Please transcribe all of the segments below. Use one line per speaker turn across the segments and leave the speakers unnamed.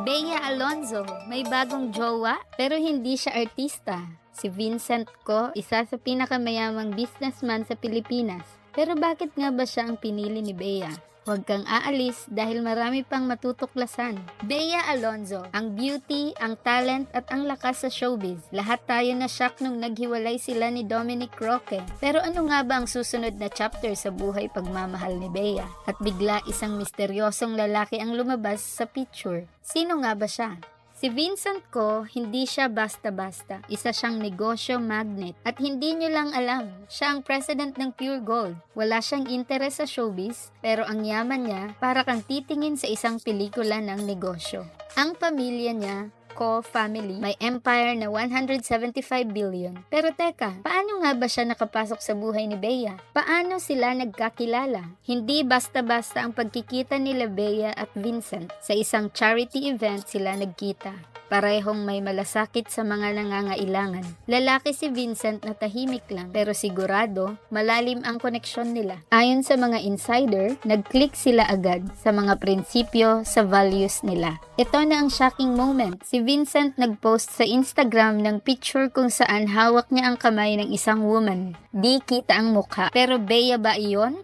Bea Alonzo, may bagong jowa pero hindi siya artista. Si Vincent Ko, isa sa pinakamayamang businessman sa Pilipinas. Pero bakit nga ba siya ang pinili ni Bea? Huwag kang aalis dahil marami pang matutuklasan. Bea Alonzo, ang beauty, ang talent at ang lakas sa showbiz. Lahat tayo na shock nung naghiwalay sila ni Dominic Roque. Pero ano nga ba ang susunod na chapter sa buhay pagmamahal ni Bea? At bigla isang misteryosong lalaki ang lumabas sa picture. Sino nga ba siya? Si Vincent Ko, hindi siya basta-basta. Isa siyang negosyo magnet. At hindi nyo lang alam, siya ang president ng Pure Gold. Wala siyang interes sa showbiz, pero ang yaman niya para kang titingin sa isang pelikula ng negosyo. Ang pamilya niya, Ko family, may empire na 175 billion. Pero teka, paano nga ba siya nakapasok sa buhay ni Bea? Paano sila nagkakilala? Hindi basta-basta ang pagkikita nila Bea at Vincent. Sa isang charity event sila nagkita. Parehong may malasakit sa mga nangangailangan. Lalaki si Vincent na tahimik lang, pero sigurado malalim ang koneksyon nila. Ayon sa mga insider, nag-click sila agad sa mga prinsipyo, sa values nila. Ito na ang shocking moment. Si Vincent nag-post sa Instagram ng picture kung saan hawak niya ang kamay ng isang woman. Di kita ang mukha. Pero Bea ba iyon?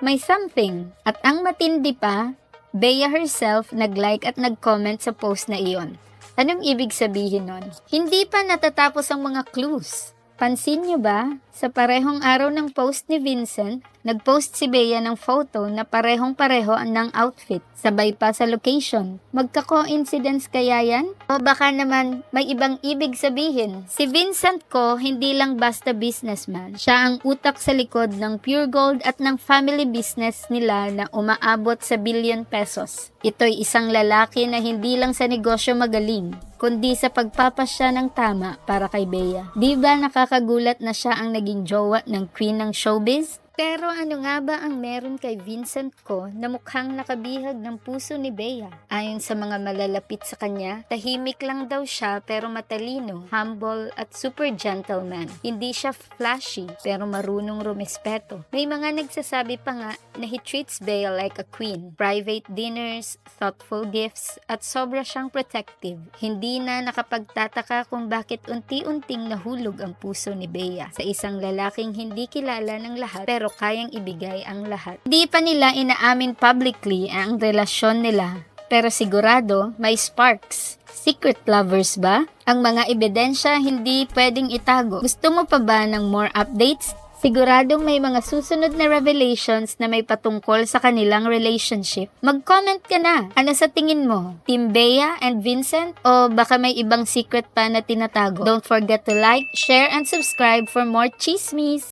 May something. At ang matindi pa, Bea herself nag-like at nag-comment sa post na iyon. Anong ibig sabihin nun? Hindi pa natatapos ang mga clues. Pansin nyo ba? Sa parehong araw ng post ni Vincent, nag-post si Bea ng photo na parehong-pareho ng outfit. Sabay pa sa location. Magka-coincidence kaya yan? O baka naman may ibang ibig sabihin. Si Vincent Ko hindi lang basta businessman. Siya ang utak sa likod ng Pure Gold at ng family business nila na umaabot sa billion pesos. Ito'y isang lalaki na hindi lang sa negosyo magaling, kundi sa pagpapasya ng tama para kay Bea. Di ba nakakagulat na siya ang naging jowa ng queen ng showbiz? Pero ano nga ba ang meron kay Vincent Ko na mukhang nakabihag ng puso ni Bea? Ayon sa mga malalapit sa kanya, tahimik lang daw siya pero matalino, humble at super gentleman. Hindi siya flashy pero marunong rumespeto. May mga nagsasabi pa nga na he treats Bea like a queen. Private dinners, thoughtful gifts at sobra siyang protective. Hindi na nakapagtataka kung bakit unti-unting nahulog ang puso ni Bea sa isang lalaking hindi kilala ng lahat pero kayang ibigay ang lahat. Hindi pa nila inaamin publicly ang relasyon nila, pero sigurado may sparks. Secret lovers ba? Ang mga ebidensya hindi pwedeng itago. Gusto mo pa ba ng more updates? Siguradong may mga susunod na revelations na may patungkol sa kanilang relationship. Mag-comment ka na. Ano sa tingin mo? Team Bea and Vincent? O baka may ibang secret pa na tinatago? Don't forget to like, share, and subscribe for more chismis!